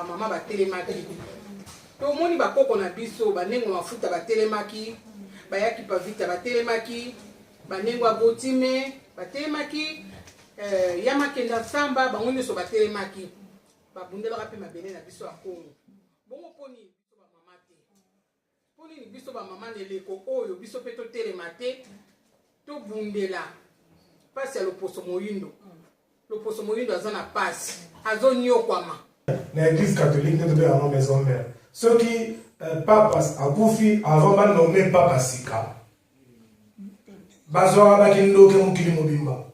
ba mama ba telemaki to moni ba koko na biso ba nengo mafuta ba telemaki ba yaki pa vita ba telemaki ba nengo abotime ba telemaki yama kenda samba ba ngoni so ba telemaki ba bundela ka pe mabele na biso akongo bongo poni biso ba mama te poni ni biso ba mama leleko oyo biso pe to telemate to bundela pasi ya loposo moyindo azana pasi azonyokwama na église catholique nous devons avoir maison mère ceux qui papas a koufi avant ba nommer papa sika bazwa ba kindoke mukili mobimba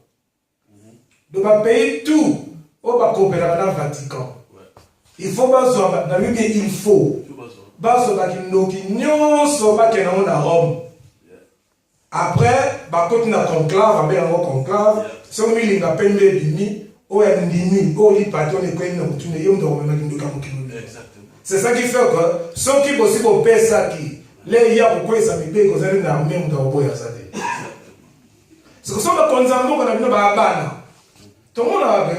donc ba payer tout au ba coopérer dans Vatican il faut bazwa na Bible il faut bazwa ba kindoke nyonso ba kena na Rome après ba continue conclave ba en conclave so milinga pembe bini o ya ndimi o li patron e kwenda mutune yo ndo mama kindoka mukilo exactement c'est ça qui fait que ceux qui possible pesa qui les ya ko kwesa mibeko zali na même ndo boya sate c'est que ça va konzambo kana bino ba bana tout le monde a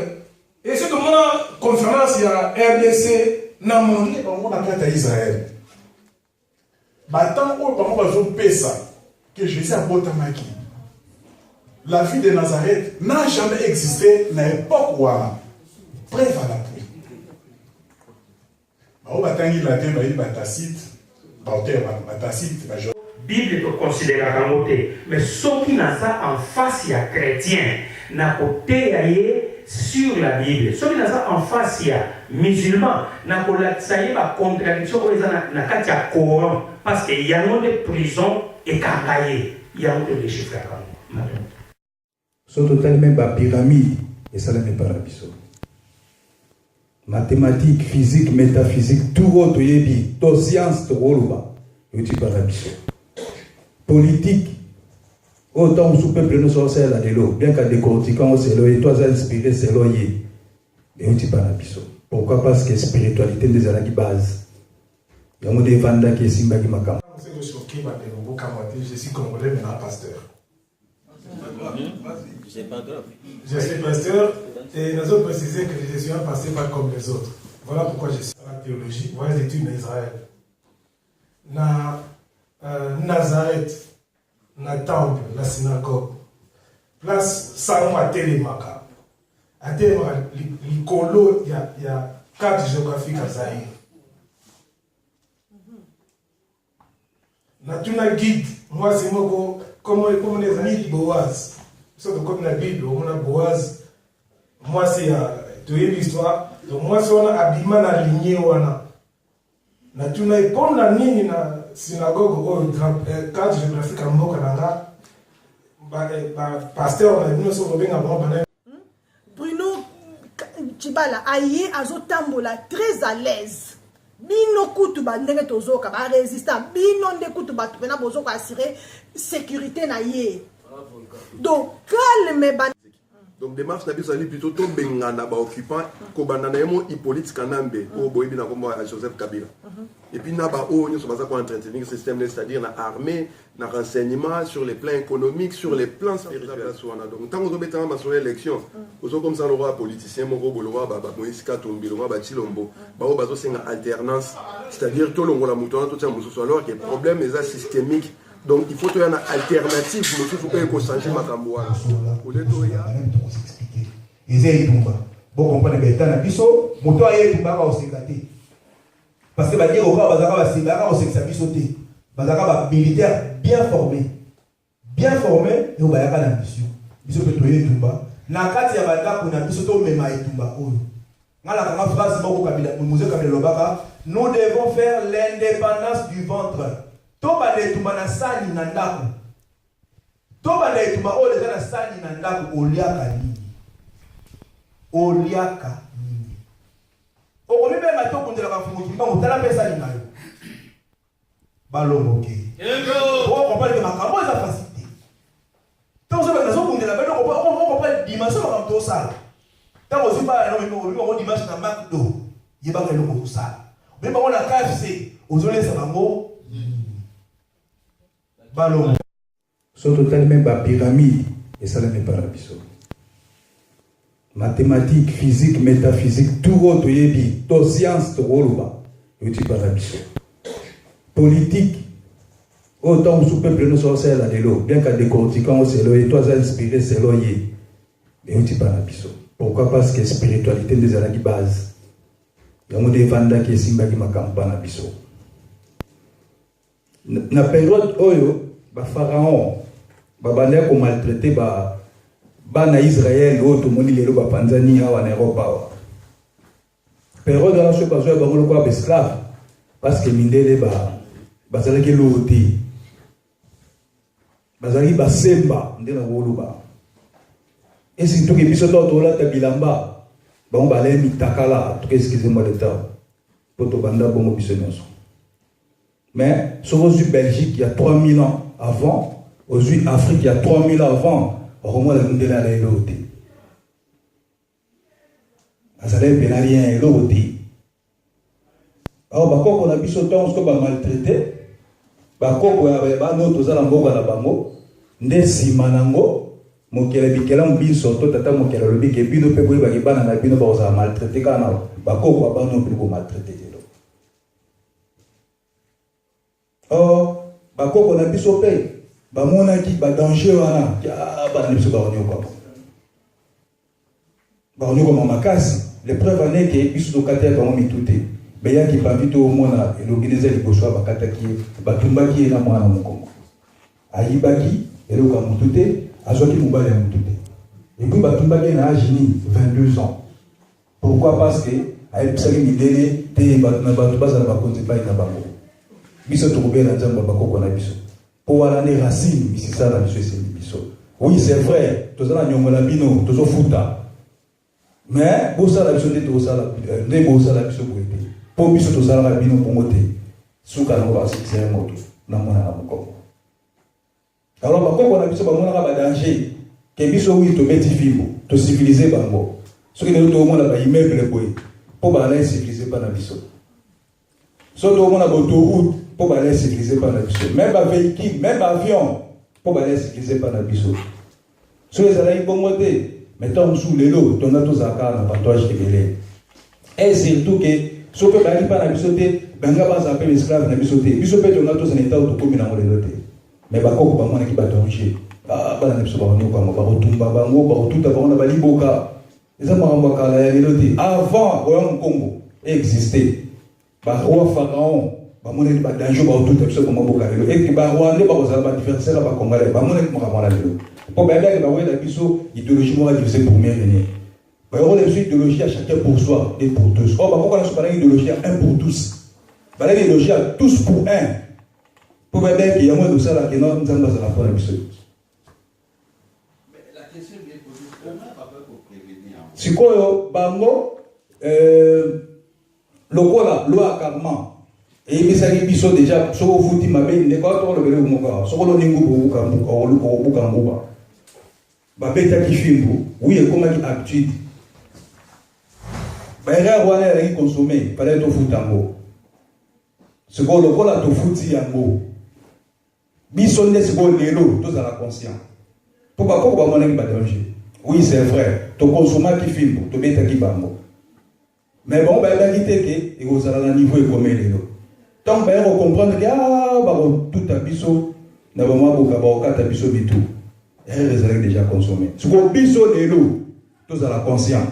et c'est tout le monde conférence ya RDC na monde on a carte à Israël ba tant o ba mo zo pesa que Jésus a botamaki. La vie de Nazareth n'a jamais existé à l'époque où preuve à l'appui. Bible peut considérer la montée, mais ceux qui n'ont ça en face, il y a chrétien, n'a côté sur la Bible. Ceux qui n'ont ça en face, il y a musulman, n'a côté la contradiction n'a qu'à Coran, parce qu'il y a des prisons et carcaillés, il y a des chiffres à sont totalement pas pyramide et ça n'est pas rabiso. Mathématiques, physique, métaphysique, tout autre yebi, to science to woluba, yuti pas rabiso. Politique, autant sous peuple nous sortir là de l'eau, bien qu'à décortiquant c'est l'eau et toi inspiré c'est l'eau yé, mais yuti pas rabiso. Pourquoi? Parce que spiritualité des alaki base. Il y a des vanda qui est simba qui makam. Je suis congolais maintenant pasteur. C'est pas grave. Je suis pasteur et nous avons précisé que je suis un pasteur pas comme les autres. Voilà pourquoi je suis en théologie. Voilà les études en Israël. Na Nazareth, na temple, la synagogue. Place Salon à Télémaka. À Télémaka, il y a 4 géographiques à Zahir. Na tuna guide. Moi c'est moi comment les amis Boaz. Surtout comme la Bible, on a Boaz. Moi, c'est l'histoire. Donc, moi, c'est on a habillement na lignée. Na tu n'as pas na nini na synagogue ou cadre géographique à Mokananga. Pasteur, on a venu sur le bien avant. Bruno Chibala, aïe, azotambola, très à l'aise. Bino kutu ba ndenge tozoka ba résistant. Bino nde kutu ba tupena bozo ka assurer sécurité na yé. Donc, calme. Donc, démarche n'a pas plutôt to bengana ba occupant ko banana yemo Hippolyte Kanambe o boyebi na kombo à Joseph Kabila. Et puis na ba o nyo so baza ko entretenir système, c'est-à-dire na armée, na renseignement sur les plans économiques, sur les plans spirituels. Donc, tant qu'on obéit à sur l'élection, ozo comme ça le roi politicien moko bolwa ba Moïse Katumbi le roi ba Chilombo, ba o bazo senga alternance, c'est-à-dire to longo la mutona to tia mususu alors que problème est systémique. Donc il faut qu'il y ait une alternative, il faut que changer ma camboua. Pour les deux, il y a. Ils aient tout bas. Bon, comprenez bien, tant à biso, mon toit est tout bas au sécurité. Parce que bah dire au cas, bazaka va sécurité au sécurité sauter. Bazaka va militaire bien formé et au bayaka la mission. Biso peut toyer tout bas. Na kati ya banda kuna biso to mema et tout bas oyo. Ngala kama phrase moko kabila, musée kabila lobaka, nous devons faire l'indépendance du ventre. Toba de tuma na sani na ndako. Toba de tuma o leza na sani na ndako oliaka nini. Oliaka nini. O komi benga to kundela ka fungu kimbango tala pesa ni nayo. Balongo ke. O comprendre que makambo eza facilité. Tant so benga so kundela beno ko comprendre dimension ka to sala. Tant aussi ba no mo dimanche na McDo. Yeba ka no ko sala. Même on a KFC, ozolesa bango Ballon. Sont totalement pas pyramide et ça n'est pas rabiso. mathématiques, physique, métaphysique, tout autre, tout science, tout roloba. Politique, autant où le peuple nous sortait là de l'eau, bien qu'à décortiquant, c'est l'eau, et toi, ça inspiré, c'est l'eau, mais on dit pas la biso. Pourquoi? Parce que spiritualité des alaki base. Il y a des vanda qui est simba qui m'a campagne la biso. Na période oyo, ba pharaon, ba bande ko maltraité ba na Israël, autre moni lelo ba Tanzanie en Europe. Période là ce pas ba ngolo ko esclave parce que mindele ba zala ke loti. Ba zali ba semba ndena wolo ba. Et si tout qui biso to la tabilamba, bon ba le mitakala, tout excusez-moi le temps. Poto banda bon biso nyonso. Mais sur aux Belgique, il y a 3000 ans avant, aux Afrique, il y a 3000 ans avant, au moins la Mundela a l'auté. Azalé pénalien et l'auté. Alors, quand on a vu ce temps, on a maltraité, quand on a vu notre zalambo à la bango, ne simanango, mokele bikela mbi soto tata mokele lobi ke bino pe boye ba kibana na bino ba za maltraité kana ba ko ba no pe ko maltraité. Oh, bakoko na biso pe ba mona ki ba danger wana ya ba na biso ba onyo kwa ba onyo kwa makasi les preuves ane ke biso do kata ba mo mitute be ya ki pa vito mona eloginize liboso ba kata ki ba tumba ki na mwana mukongo ayibaki elo ka mutute azoki mubale ya mutute et puis ba tumba ki na ajini 22 ans. Pourquoi? Parce que ayebisaki midele te ba na ba tubaza na ba konzi pa ina bango biso tokobe na nzamba bakoko na biso po wala ne racine bisisa na biso ese biso. Oui, c'est vrai, tozala nyongola bino tozo futa mais bosa la biso te tozala ne bosa la biso boete po biso tozala na bino pongote suka na ba sikise moto na mona na moko. Alors bakoko na biso ba mona ba danger ke biso wi to beti fimbo to civiliser bango soki ne to mona ba immeuble boy po ba la civiliser pa na biso. So to mona ba autoroute pour aller sécuriser par la biso. Même un véhicule, même un avion, pour aller sécuriser par la biso. Sur les alliés pour monter, mettons sous les lots, ton auto zakar n'a pas toi je belé. Et surtout que, si on peut aller par la bisoté, ben on va s'appeler esclave na bisoté. Bisoté ton auto c'est un état où tout comme dans le mais bah quoi pour moi qui va danger. Ah bah la biso bah on est comme bah retumba bah on va tout avoir on a bali boka. Les hommes on va caler les lotés. Avant Royaume Congo existait. Bah roi pharaon ba mona ba danger ba tout biso comme boka lelo et que ba rwanda ba kozala ba diversaire ba congolais ba mona ko mona lelo po ba ba wela biso idéologie mo diviser pour mieux gagner ba yo les idéologie à chacun pour soi et pour tous. Oh ba pourquoi la super idéologie un pour tous ba la idéologie à tous pour un po ba ba ki yamo do sala que non nzamba za la pour biso. Mais la question est posée comment papa pour prévenir sikoyo bango lokola loi karma et bisaki biso déjà so futi mabe ne ko to le moka so ko ningu bu ka bu ka nguba ba beta ki fimbu oui et comment qui habitude ba era wana la consommer para to futango ce ko lokola to futi yango biso ne se ko lelo to za la conscient pourquoi ko ba mona ba danger oui c'est vrai to consommer ki fimbu to beta ki bango mais bon ba la quitter que et au sala niveau et comme lelo. Donc, on va comprendre que tout à biso, n'a pas moi pour qu'à biso bitou. Elle est déjà consommée. Ce qu'on biso de l'eau, tous à la conscience.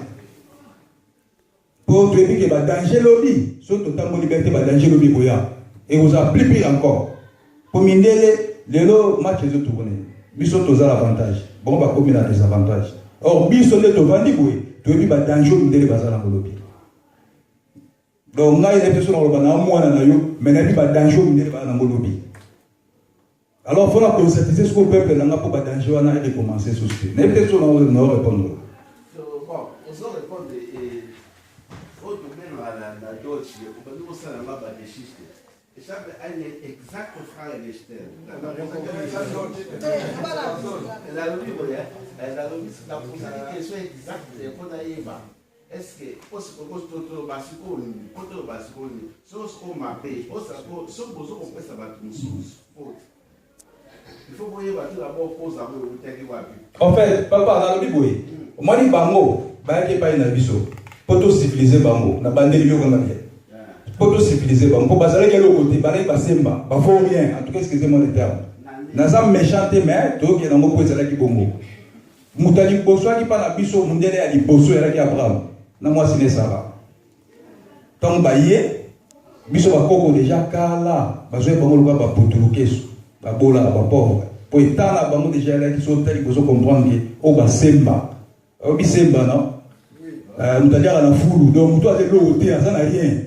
Pour te dire que le danger lobby, surtout tant que liberté, le danger lobby boya. Et vous avez plus pire encore. Pour miner l'eau, match les autres tourner. Biso tous à l'avantage. Bon, on va combiner les avantages. Or, biso de te vendre, tu as vu le danger de bazar dans le lobby. Donc, on a une personne qui a mais il y a danger dans le lobby. Alors, il faut conscientiser ce que le peuple n'a pas de danger et recommencer ce sujet. Il y a une personne qui va répondre. Bon, on va répondre au domaine de la Deutsche, on va nous faire un map de schiste. Et ça, elle est exacte frère de Stern. La question exacte, on a eu. Est-ce que on il faut voir d'abord cause à vous. En fait, papa, dans le Bible, moi, bango, bayaki epai na biso po tocivilize bango na bandeli yokanga bien po tocivilize bango mpo bazalaki eloko te balaki basemba bafo rien en tout cas excusez-moi le terme naza méchant te mais toyoki nango mpo ezalaki bongo moto ya liboso aki mpa na biso mondele ya liboso ezalaki abraham na mwasi ne sara ntango baye biso bakoko deja kala bazwi bango lokola bapotulukeso babolaka bapauvre po etala bango deja elaki so tali bozo comprendre ke o basemba oyobi semba non moto aliaka na fulu donc moto aza eloko te aza na rien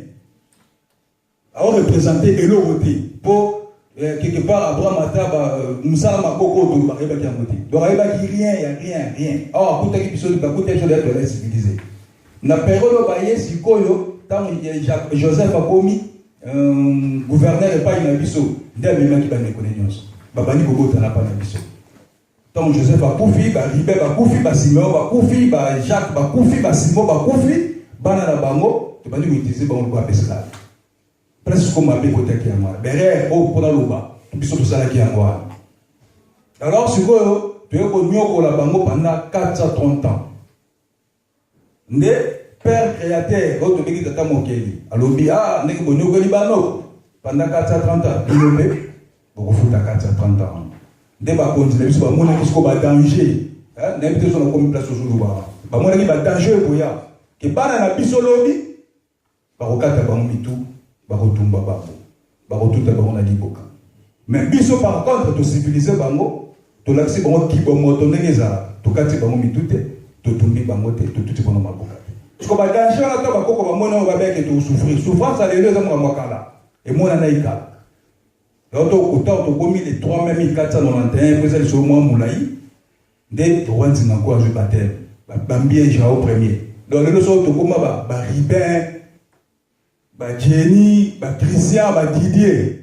aorepresente eloko te mpo quelque part abraham ata mosala makoko oyo bakayebaki yango te donc ayebaki rien awa akutaki biso bakutaki biso deya tola civilisé na période oyo baye sikoyo ntango joseph akomi gouverneur epai na biso nde amemaki bandeko ne nyonso babandi kobotana mpa na biso ntango joseph akufi baribe bakufi basimeon bakufi bajacques bakufi basimon bakufi bana na bango tobandi koutilize bango lokola esclave presque comme mabe kotaki yango wana berere oyo mpona loba biso tosalaki yango wana alors sikoyo toye konyokola bango pendant 430 ans nde père créateur oyo tobengi tata mokeli alobi ndenge bonyokoli bano pendant 430 ans bino mpe bokofuta 430 ans nde bakonzi na biso bamonaki siko badanger nayebi te so nakomi place ozoloba bamonaki badanger ekoya ke bana na biso lobi bakokata bango mitu bakotumba bango bakotuta bango na liboka mais biso par contre tocivilize bango tolakisi bango kibomoto ndenge ezala tokati bango mitu te totumbi bango te totuti bango maboka te siko badanger wana to bakoko bamoni oyo babeke tosouffrir souffrance alelo eza mokambo ya kala emonana ekala tokomi les 3491 mpo eza lisolo mwa molai nde tokwanzinga nko azwi bateme bambie jao premier donc lelo so tokoma baribin bajeni bachristien badidier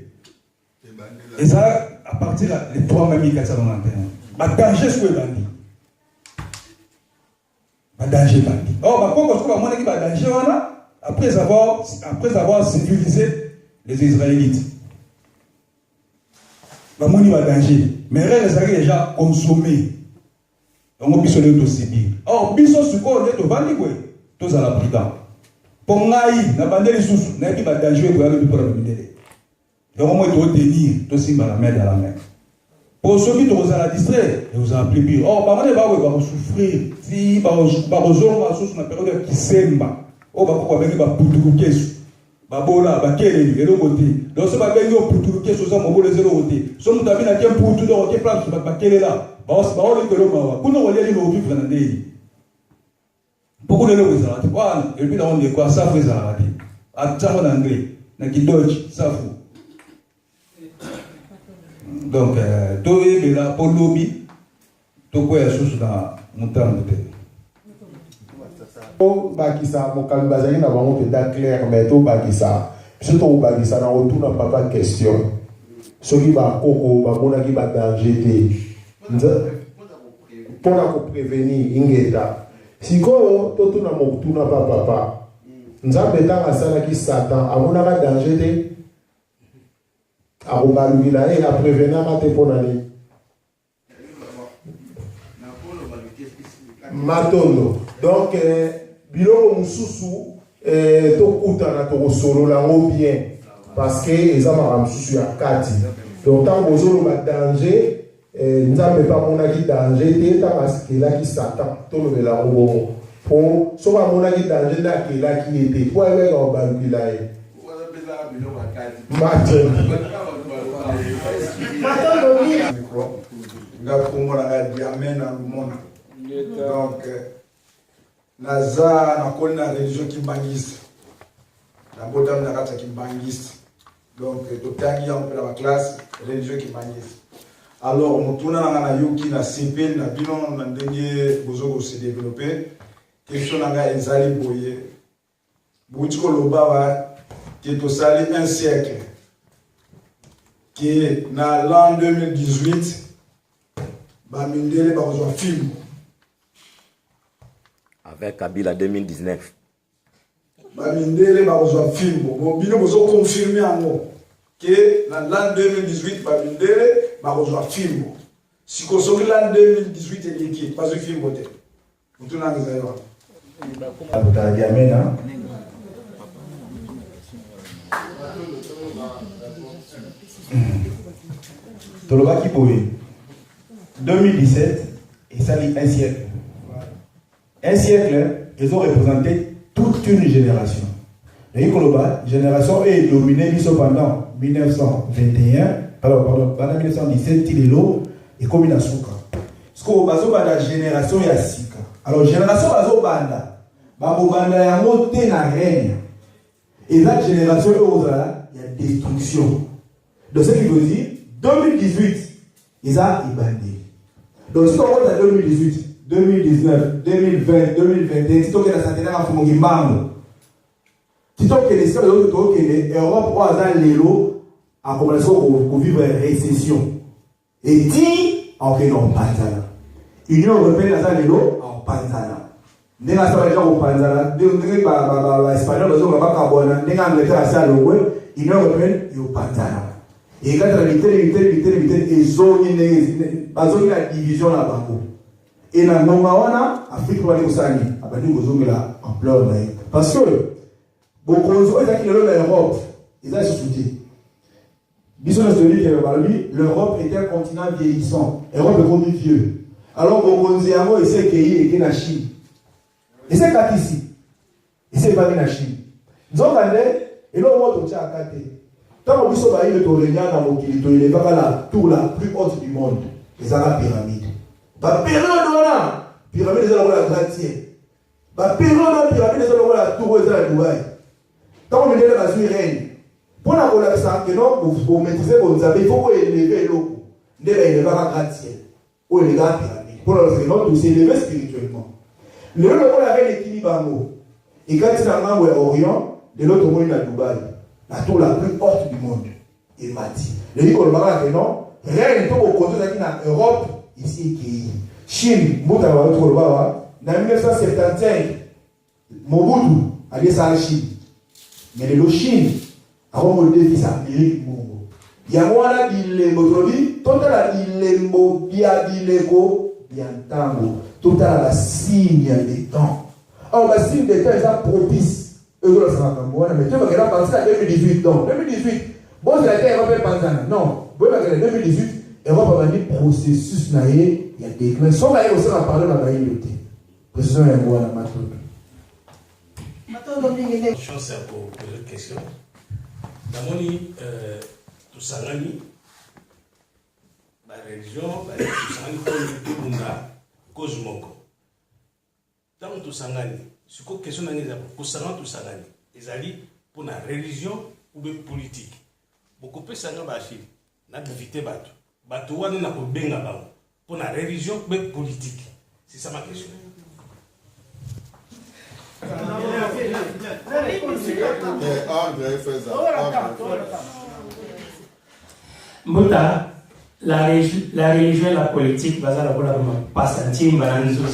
ezala à partir les 3491 badanger siko ebandi badanger bandi or bakoko siko bamonaki badanger wana après avoir civilisé les israélites bamoni badanger mais rere ezalaki déjà consommé yango biso leo tosibir or biso sikoyo nde tovandi kwe tozala prudent mpo ngai na bande lisusu nayebi badanger ekoya lobi mpona bamindele yango moi totenir tosimba la main dans la main mpo soki tokozala distrait ekozala plus pire or bamone bawe bakosouffrir ti bakozonga susu na periode ya kisemba oyo bakoko babengi baputukukesu babola bakeleli eloko te donc so babengi yo putulukesu oza mobolo eza eloko te so moto abi na tie mputu donc oke place bakelela baolekelo mawa kuna kolieli novivre na ndeli mpo kuna eloko ezalaka te wana elobi nango ndeko asafu ezalaka te atango na anglais na kidochi safu donc toyebela mpo lobi tokwea susu na motango te bakisa mokambi bazali na bango mpenza clair mais tobakisa biso tokobakisa na kotuna papa question soki bakoko bamonaki badanger te mpona koprevenir ingeta sikoyo totuna mokutuna pa papa nzambe ntango asalaki satan amonaka danger te akobalukila ye aprevenaka te mpona nini matondo donc biloko mosusu tokutana tokosolola yango bien parce que eza makambo mosusu ya kati donc ntango ozoloba danger nzambe mpe amonaki danger te ntango akelaki satan tolobela yango bongo mpo soki amonaki danger nde akelaki ye te mpo ayebeka kobalukila ye nga komona nga diame na lumona donc naza nakoli na religion kimbangiste nabotami na kati ya kimbangiste donc totangi yango mpe na baklasse religion kimbangiste alors motuna nanga nayoki na sepeli na bino na ndenge bozokose développe question nanga ezali boye bouti koloba ke tosali un siècle ke na l'an 2018 bamindele bakozwa film avec Kabila 2019. Bamindele bakozwa film bino bozo confirmer yango ke na l'an 2018 bamindele bakozwa film sikosoki l'an 2018 eleki bazwi film te mutuna ngizayo Amen, hein? Tolobaki Boé, 2017, et ça dit un siècle. Un siècle, ils ont représenté toute une génération. La génération est dominée pendant 1921, pendant 1917, Tilelo et Komina Souka. Ce qu'on a la génération ya Sika. Alors, génération bazo banda, banda ya moté na règne. Et la génération il y a destruction. Donc, ce qui veut dire, 2018, ils ont bandé. Donc, si on regarde à 2018, 2019, 2020, 2021, si on regarde à Santénaire à Fumogimbango, si on regarde à l'Europe, on a l'élo, à commencer à vivre une récession. Et dit, on fait non, Panzana. L'Union européenne a l'élo, en Panzana. Nous avons déjà au Panzana, nous avons l'espagnol, nous avons Carbona, nous avons l'Angleterre à l'Union européenne, il y a Panzana. Et quand la vitalité, et zone, la division là-bas. Et dans le Nongawana, Afrique va aller à la ampleur. Parce que, beaucoup de gens qui sont en Europe, ils ont soutenu. L'Europe était un continent vieillissant. L'Europe est connu vieux. Alors, beaucoup de gens qui sont en Chine. Et c'est quand ici. Et c'est pas en Chine. Nous avons et là, on va à côté. Quand on dit que le dans mon kilito, il est la tour la plus haute du monde. Les Arabes pyramides. La pyramide est la gratte-ciel. La pyramide est la tour de la Dubaï. Quand on dit que la Suisse règne, pour la collapsation, pour maîtriser vos amis, il faut élever l'eau. Il faut élever la gratte-ciel. Ou élever la pyramide. Pour le Seigneur, pour s'élever spirituellement. Le lieu où la reine est Kilibango. Et quand il y a un Orient, de l'autre monde, il y a Dubaï. La tour la plus haute du monde. Il m'a dit. Le livre de Marat non, rien n'est au côté de l'Europe, ici qui Chine, Moutawa, en 1975, Mobutu allait à la Chine. Mais le Chine, avant le défi, c'est Amérique. Il y a moi il est motrobi, tout à il est mobia, il est go, bien tango, tout à la signe des temps. Alors, la signe des temps, ils sont propices. Mais tu vas regarder penser à 2018. Non, 2018. Bon, c'est la terre européenne Panzana. Non, bon, 2018, Europe a dit processus naïe, il y a des déclin. Sans naïe aussi, on a parlé de la naïveté. Précision, il y a un mot à la matroute. Chance pour poser une question. D'abord, tout ça, la religion, tout ça, tout le monde, cause moko. Dans tout ça, ce que question est pour savoir tout ça, ils allaient pour la religion ou la politique. Beaucoup de gens n'a évité bateau. Bateau on n'a pas benga pour la religion ou la politique. C'est ça ma question. Mbota, la religion et la politique, pas sentir, toujours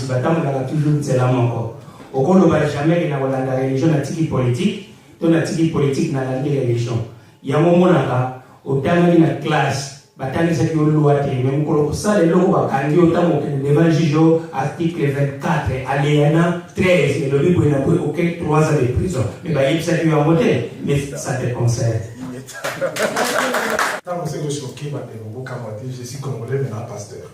c'est la encore. Au cours de jamais dans la religion, la politique, dans la politique, dans la religion. Il y a un moment là, au terme de la classe, bataille cette loi, même pour ça, les lois, quand il y a l'évangile, article 24, alinéa 13, et le livre n'a pris aucun 3 ans de prison. Mais il s'est a voté, mais ça te concerne. Tant que c'est choqué, je suis congolais, mais un pasteur.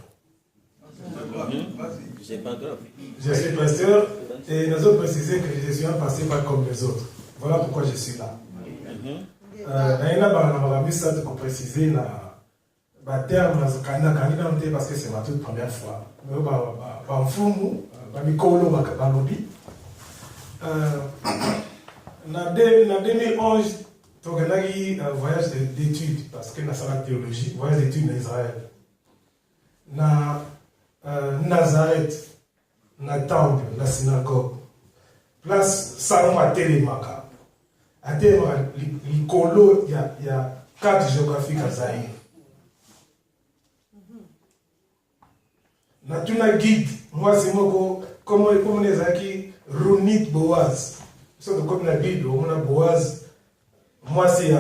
C'est pas grave. Je suis pasteur et nous avons précisé que je suis un pasteur pas comme les autres. Voilà pourquoi je suis là. Pour préciser le terme parce que c'est ma toute première fois. En 2011, j'ai un voyage d'études parce que c'est la théologie, voyage d'études en Israël. Nazareth, na temple, la synagogue, place salon à Télémaka. À Télémaka, il y a 4 géographiques à Zaïre. Na tuna guide, moi c'est moi comme les aki Runit Boaz. C'est comme la Bible, on a Boaz. Moi c'est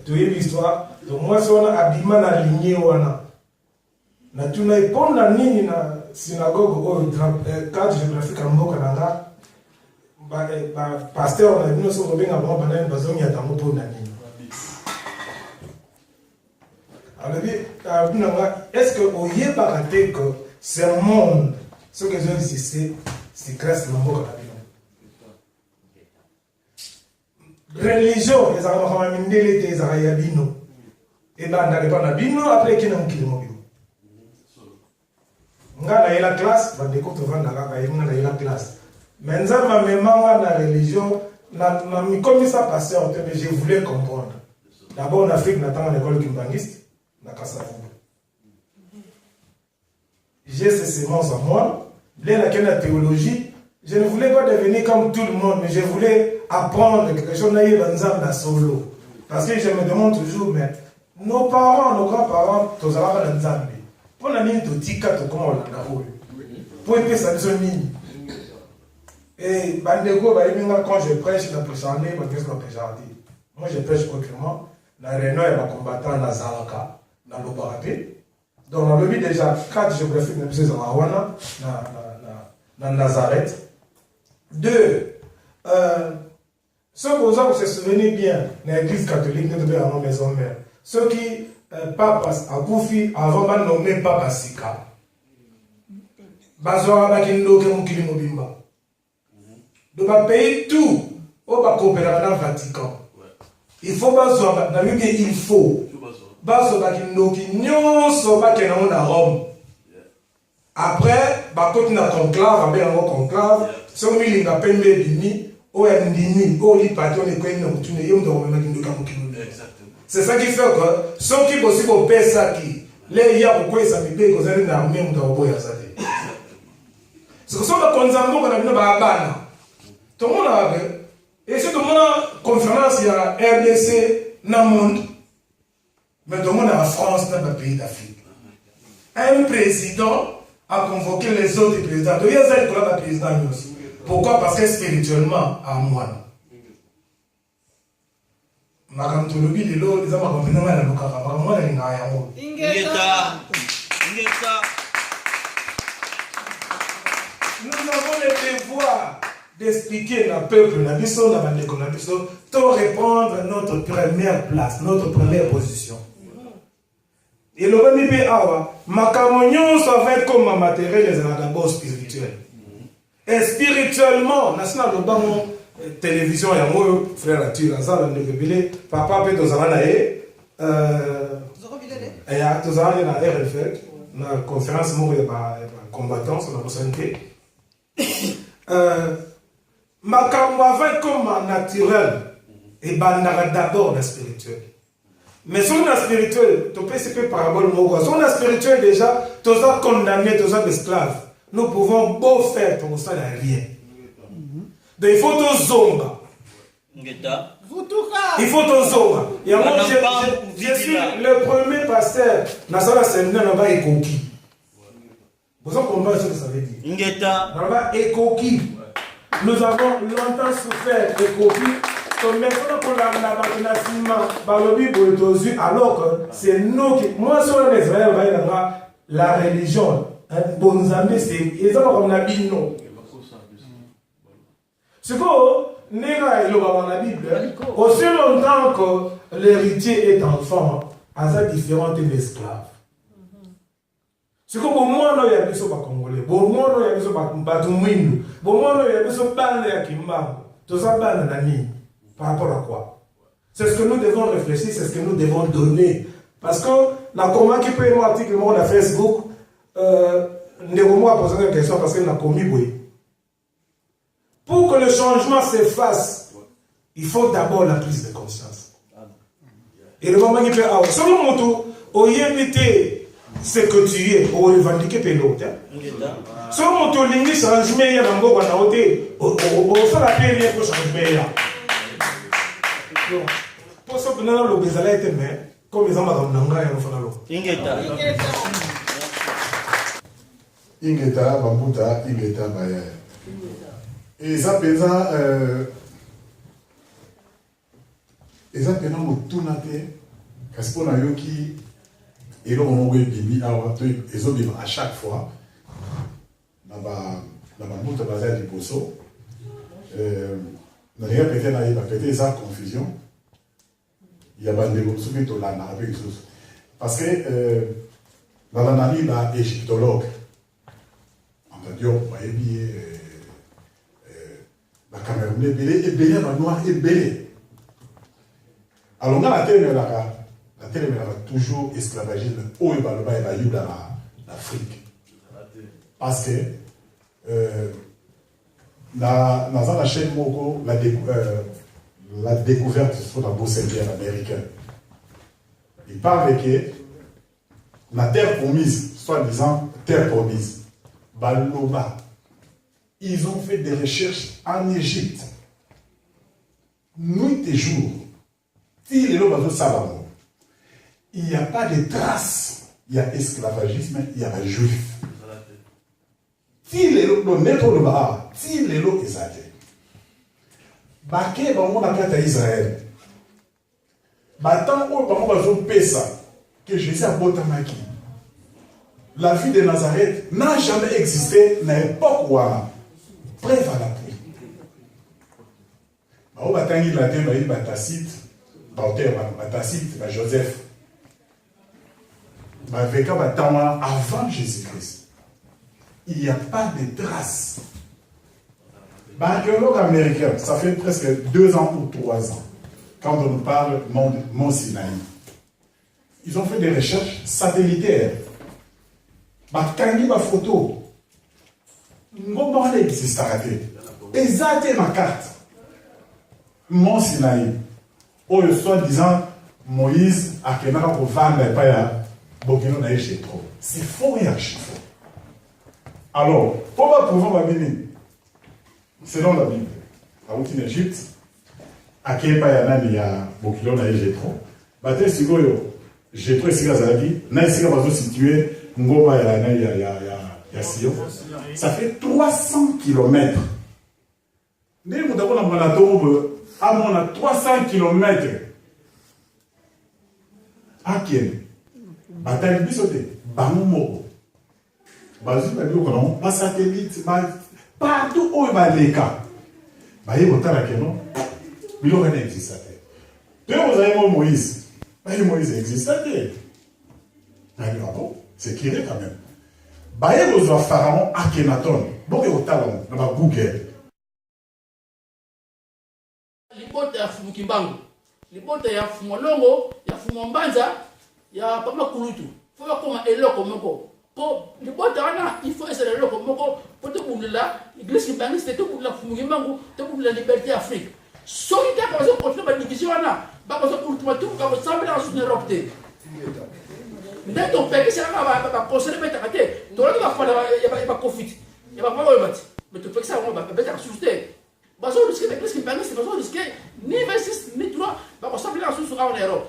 tu as l'histoire. Donc moi c'est on a habillement na lignée wana. Na tuna ipona nini na synagogue au cadre géographique à Mboka Nanga pasteur na bino so kobenga bango banani bazongiata ngo mpona nini est-ce que oyebaka te que ce monde soki ezoexiste c'est grâce na mboka na bino religion ezalaka makambo mindele te ezalaka ya bino ebandaka epa na bino apres ekende mokili mobimo nga nayela classe bandeko tovanda kaka ye nga nayela classe mais nzambe amemanga na religion na mikomisa pasteur te mais je voulais comprendre d'abord en Afrique natanga na école kimbangiste na Kasavubu j'ai ces semences en moi bien la théologie je ne voulais pas devenir comme tout le monde mais je voulais apprendre quelque chose naïe nzambe na solo parce que je me demande toujours mais nos parents nos grands-parents tozalaka na nzambe mpona nini totika tokoma olanda oyo po epesa biso nini et bandeko bayebinga quand je prêche na prêchande bakesi na prêchande moi je prêche autrement na réunion ya bacombattant nazalaka nalobaka te donc nalobi déjà cadre géographique na biso ezalaka wana na Nazareth. Deux, ceux qui se souvenir bien de l'église catholique de la maison mère, ceux qui papa a Koufi avant de nommer papa Sika. Bazora bakindo ke mukili mobimba. Donc va payer tout au ba coopérer dans le Vatican. Il faut bazora na bible il faut. Bazora bakindo ki nyonso bakena na Rome. Après ba continue na conclave, ba en conclave, so milinga pembe bini o ndini o li patron e ko ina mutune yom do mema kindo ka mukili. C'est ça qui fait que ceux qui possible au pesa qui les ya ko ça mi be ko zali na même do boya ça. C'est que ça va konzambo kana bino ba bana. Tout le monde a et c'est tout le monde conférence il y a RDC dans le monde. Mais tout le monde en France dans le pays d'Afrique. Un président a convoqué les autres présidents. Donc il y a un président aussi. Pourquoi? Parce que spirituellement à moi. Nous avons le devoir d'expliquer au peuple, de répondre à notre première place, notre première position. Et le premier awa, makamonion ça va être comme matériel, les d'abord spirituel. Et spirituellement, national le banc télévision ya moi frère la tu ça le révélé papa peut dans la et ya tous na RFL na conférence moi ya combattants sur la santé makambo va comme naturel et bandara d'abord le spirituel. Mais si on a spirituel, tu peux se parabole moi. Si on a spirituel déjà, tu as condamné, tu as esclaves. Nous pouvons beau faire pour ça rien. Donc il faut tout zonga. Il faut tout zonga. Et moi je suis le premier pasteur dans la séminaire là-bas Ekoki. Vous comprenez ce que ça veut dire? Là-bas Ekoki. Nous avons longtemps souffert Ekoki. Donc maintenant pour la alors que c'est nous qui... Moi, sur les Israéliens, la religion, bon amis, c'est... Ils ont comme la Bible, non. Ce que dans la Bible, aussi longtemps que l'héritier est enfant, à sa différente esclave. Ce que pour moi, il y a des Congolais, pour moi, il y a des Batumwindu, pour moi, il y a des Banda Kimba, tout ça, Banda par rapport à quoi? C'est ce que nous devons réfléchir, c'est ce que nous devons donner. Parce que, la comment qui peut être article sur Facebook, Négomo a posé une question parce qu'il a commis oui. Pour que le changement s'efface, il faut d'abord la prise de conscience. Et le moment qui peut avoir, selon mon tour, au yémité, ce que tu es, au revendiquer l'autre. Selon mon tour, l'ingé changement, il y a un bon côté, au fait la paix, il y a un changement. Pour ça, nous avons besoin de mais comme ils ont besoin Ingeta, Bambuta, Ingeta, Bayer. Et ça, pesa, et ça, pena, Moutounate, parce qu'on a eu qui, et là, on a eu Bibi, ils ont dit à chaque fois, la Bambuta, Bayer, du Poso, peut-être ça confusion. Il y a des choses qui sont là avec les autres. Parce que l'analyse là égyptologue, on va dire, la Cameroun est belée, la noire est belée. Alors, dans la terre, toujours esclavagisme, où il va y dans l'Afrique. Parce que, dans la chaîne Mogo, la découverte sur la bourse américaine, il parle que la terre promise, soi-disant terre promise, Baloba, ils ont fait des recherches en Égypte, nuit et jour. Il n'y a pas de traces, il y a esclavagisme, il y a juif. Il Israël. La vie de Nazareth n'a jamais existé à l'époque où preuve à l'appui. Tacite, Joseph. Avant Jésus-Christ. Il n'y a pas de traces. L'archéologue américain, ça fait presque 2 ans ou 3 ans, quand on nous parle Mont Sinaï. Ils ont fait des recherches satellitaires. Quand ma photo, comment existe arrêté? Exactement ma carte. Mont Sinaï. Ou soi-disant Moïse a Kenara pour vendre les païens. Bokino n'a échec trop. C'est faux et archi faux. Alors, pourquoi prouver ma Bible? Selon la Bible, à routine Égypte, à Kepayana, il y a Bokino n'a échec trop. Bate Sigoyo, j'ai trouvé Sigazadi, n'a Siga va se situer, Ngoba il y a Sion. Ça fait 300 km. Nous avons un 300 km. À Kien, bataille bisoté, Bamumo. Bazu Badio, pas satellite, partout où il va les cas. Baye Botala Kenon, il aurait existé. Deux vous avez Moïse. Moïse existait. C'est kiré quand même. Baye vous avez Pharaon Akhenaton. Bon, il y a talon dans Google. Libota ya fumu Kimbangu, libota ya fumu Longo, ya fumu Mbanza, ya Pama Kulutu. Faut comme eloko moko. Po libota wana il faut essayer eloko moko pour te bouler l'église Kimbangu c'était tout pour la fumu Kimbangu, tout pour la liberté Afrique. Solide comme ça continue la division wana, ba ko pour tout comme ça bien en Europe té. Ndé ton pays c'est va conseiller mettre à terre. Toi là va faire va confit. Il va pas battre. Mais tu fais ça on va mettre à souster. Bazo risqué l'église Kimbangu c'est bazo risqué ni 26 ni 3 va conseiller la sous en Europe.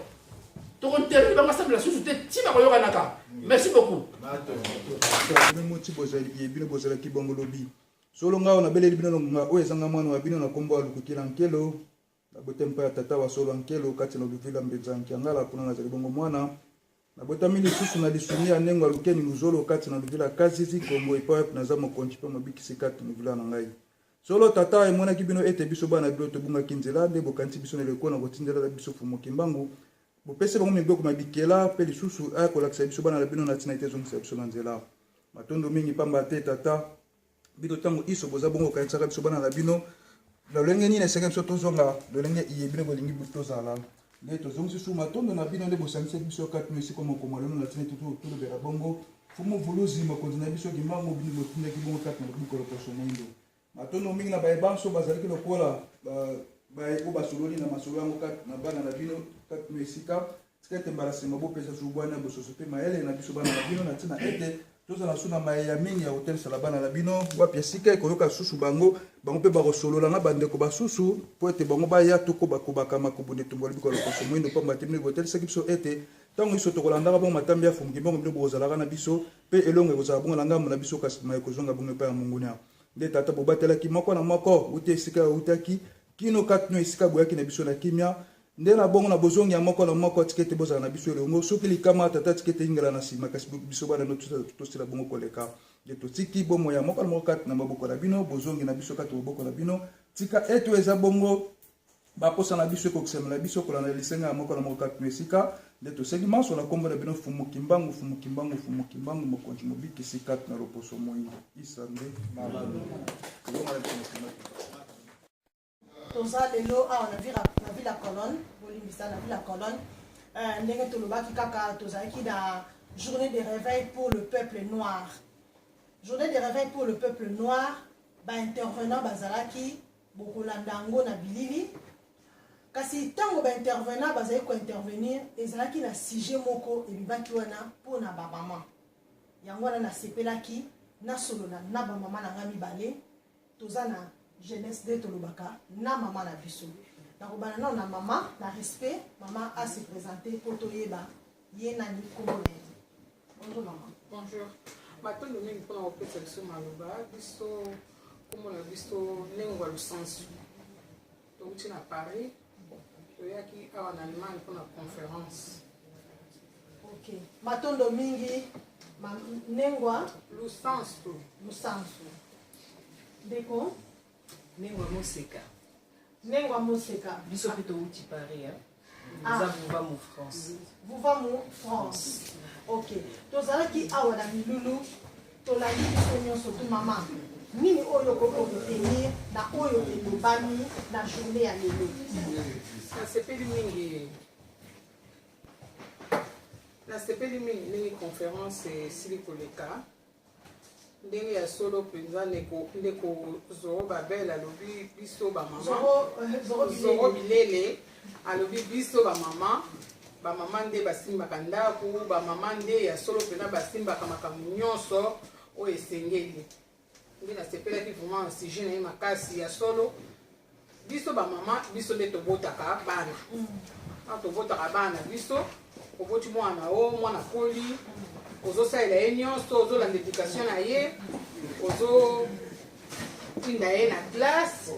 Donc on termine va conseiller la sous té ti va ko yokanaka. Merci beaucoup. Moti bozali bino bozala ki bongo lobi. Solo ngao na beleli bino nga o ezanga mwana wa bino na kombo alukukila nkelo. Na botempa ya tata wa solo nkelo kati na luvila mbezanki ngala kuna na zali bongo mwana. Na botamili susu na lisunia nengo alukeni luzolo kati na luvila kazizi kombo ipa na za mokonchi pa mabikisi kati na luvila na ngai. Solo tata e mwana ki bino ete biso bana bilo to bunga kinzela de bokanti biso na lekona kotindela biso fumo kimbangu. Bopese bango mibeko mabikela pe lisusu akolakisa biso bana bino na tina itezo ngisa biso na nzela matondo mingi pamba te tata bito tango iso boza bongo kaitsaka biso bana na bino la lenge ni na seka biso tozonga la lenge iye bino bolingi buto zala le tozongi susu matondo na bino nde bosangisa biso kati no esiko moko na tina tutu tutu bera bongo fumu vuluzi makonzi na biso kimbango bino botinda ki bongo kati na bikolo poso moindo matondo mingi na baebanso bazalaki lokola baeko basololi na masolo yango kati na bana na bino kati no esika tikete mbalasenga bopesa subwana bososo pe maele na biso bana na bino na tina ete tozala suna maya mingi ya hotel sala bana na bino wapi esika ekoyoka susu bango pe bakosolola na bandeko basusu po ete bango baya toko bakobaka makobunde tumbola bikolo koso mwindo pamba te mini hotel seki biso ete tango iso tokolandaka bongo matambi ya fumu kibongo bino bozalaka na biso pe elongo ekozala bongo na ngambo na biso kasi maye kozonga bongo epai ya mongonia nde tata bobatelaki moko na moko uti esika utaki kino katno esika boyaki na biso na kimia nde na bongo na bozongi ya moko na moko tikete bozala na biso elongo soki likama tata tikete ingala na sima kasi biso bana no tosila bongo koleka nde totiki bomo ya moko na moko kati na maboko na bino bozongi na biso kati maboko na bino tika eto eza bongo baposa na biso ekokisamela biso kolanda lisenga ya moko na moko kati esika nde tosengi maso na kombo na bino fumu kimbangu mokonzi mobikisi kati na loposo moyindo isange malamu toza lelo awa na ville ya colonne bolimbisa na ville ya colonne ndenge tolobaki kaka tozalaki na journée de réveil pour le peuple noir. Journée de réveil pour le peuple noir, intervenant bazalaki bokolanda ngo na bilili. Kasi tango intervenant bazali ko intervenir ezalaki na sujet moko ebibaki wana pour na ba maman. Yango wana na sepelaki na solo na ba maman na ngami balé toza na jeunesse de tolobaka na maman na biso. Donc banana na maman na respect maman a se présenter pour toyeba yena ni komone. Bonjour maman. Bonjour. Maintenant nous venons pour la section maloba biso comme la biso lengua le sens. Donc tu n'as Paris. Toyaki en Allemagne pour la conférence. OK. Matondo mingi nengwa lusansu. Deko nengwa moseka. Nengwa moseka. Biso pito uti Paris hein. Vous va mu France. Vous va mu France. OK. Tozalaki awa na milulu tolaki sonyo surtout maman. Nini oyo ko obtenir na oyo elobami na journée ya lelo. Na sepeli mingi ndenge conférence silikoleka ndenge ya solo mpenza ndeko zoro babel alobi biso bamama zoro bilele alobi biso bamama nde basimbaka ndako bamama nde ya solo mpenza basimbaka makambo nyonso oyo esengeli nde nasepelaki vraiment sujet na ye makasi ya solo biso bamama biso nde tobotaka bana tobotaka bana biso oboti mwana o mwana koli ozosalela ye nyonso ozolanda éducation na ye ozotinda ye na classe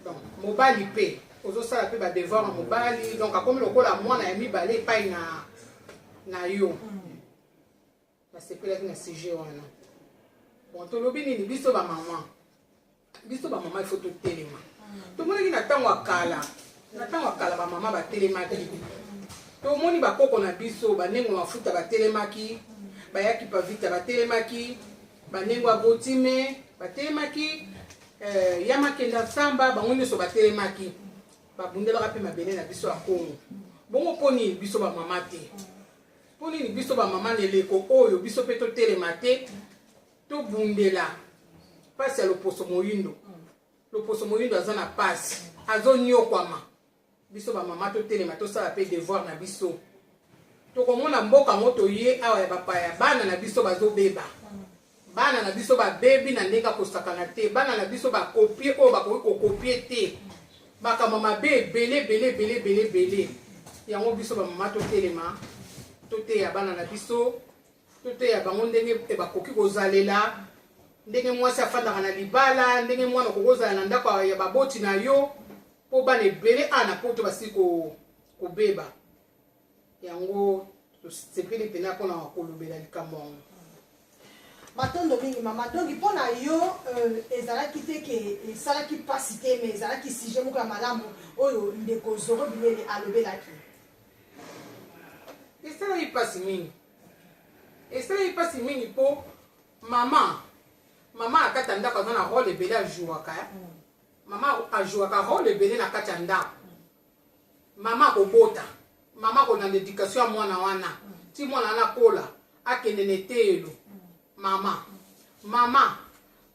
donc mobali mpe ozosala mpe badevoir na mobali donc akomi lokola mwana ya mibale epai na yo basepelaki na sujet wana bon tolobi nini biso bamama ifo totelema tomonaki na ntango akala bamama batelemaki tomoni bakoko na biso banengo mafuta batelemaki bayaki pavita batelemaki banengo agotime batelemaki ya makenda samba bango nyonso batelemaki babundelaka mpe mabele na biso ya kongo bongo mponi biso bamama te mponini biso bamama na eleko oyo biso mpe totelema te tobundela pasi ya loposo moyindo aza na pasi azonyokwama biso bamama totelema tosala mpe devoir na biso tokomona mboka moto ye awa ya bapaya bana na biso bazobeba bana na biso babebi na ndenge akosakana te bana na biso bakopie oyo bakoki kokopie te bakama mabe ebele yango biso bamama totelema toteya bana na biso toteya bango ndenge bakoki kozalela ndenge mwasi afandaka na libala ndenge mwana kokozala na ndako ya baboti na yo po bana ebele ana poto basi kobeba yango tosepeli mpena mpona kolobela likambo yango matondo mingi mama donc mpona yo ezalaki te ke esalaki mpasi te me ezalaki sujet moko ya malamu oyo ndeko zoro bilele alobelaki esalaki mpasi mingi mpo mama akati ya ndako aza na role ebele ajouaka mama ajouaka role ebele na kati ya ndako mama akobota mama akolanda éducation ya mwana wana ti mwana wana akola akende na eteyelo mama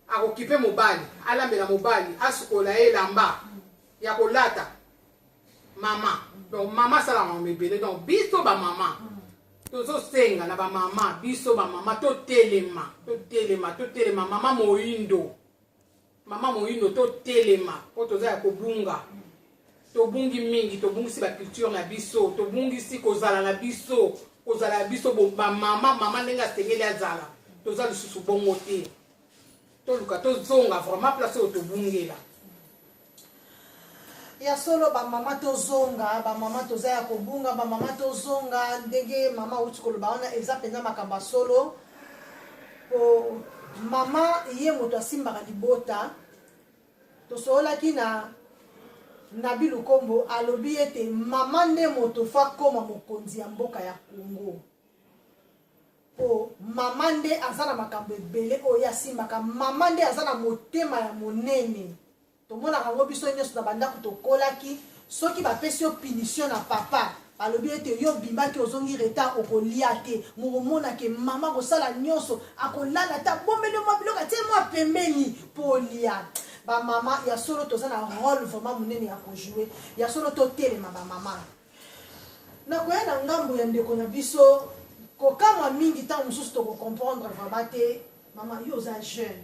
akokipe mobali alambela mobali asukola ye elamba ya kolata mama donc mama asalaka mebele donc biso bamama tozosenga na bamama biso bamama totelema mama moyindo totelema po toza ya kobunga tobungi mingi tobungisi baculture na biso tobungisi kozala na biso bamama ndenge asengeli azala toza lisusu bongo te toluka tozonga vraiment place oyo tobungela ya solo bamama tozonga bamama toza ya kobunga bamama tozonga ndenge mama uti koloba wana eza mpenza makambo ya solo po mama ye moto asimbaka libota tosololaki na Nabi Lukombo alobi ete mama nde moto fa koma mokonzi ya mboka ya Congo. Po mama nde azana makambo ebele oyo asimbaka, mama nde azana motema ya monene. Tomona kango biso nyonso na bandako tokolaki soki bapesi yo punition na papa alobi ete yo bimbaki ozongi retard okolia te, momona ke mama kosala nyonso akolala ta bombeli mwa biloko atie mwa pembeni po lia. Ba mama ya solo toza na rôle vraiment monene ya kojouer, ya solo totelema ba mama. Na koya na ngambo ya ndeko na biso kokamwa mingi ta mosusu toko comprendre vraiment te mama yo za jeune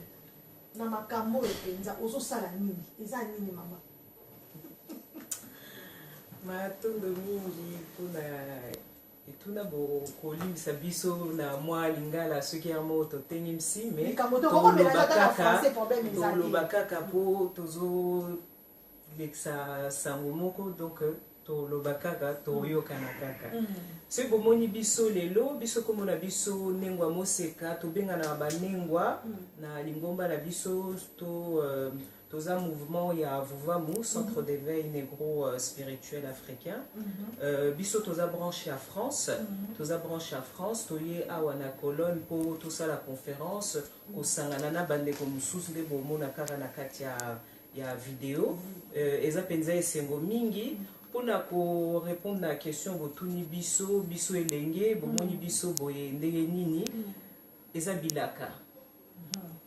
na makambo epenza ozosala nini eza nini mama? Matondo mingi mpona etuna bokolimisa biso na mwa lingala soki ya moto totengi msime toloba kaka mpo tozolekisa sango moko, donc toloba kaka toyokana kaka. soki bomoni biso lelo biso komona biso nengwa moseka tobengana banengwa na lingomba na biso toza mouvement ya Vuvamu, centre d'éveil négro spirituel africain. Biso toza branché à France, toye awa na Colonne pour tout ça la conférence au sangana bande comme sous de bomona kara na kati ya vidéo eza penza esengo mingi pona ko répondre na question botuni biso elenge bomoni biso boye ndenge nini eza bilaka.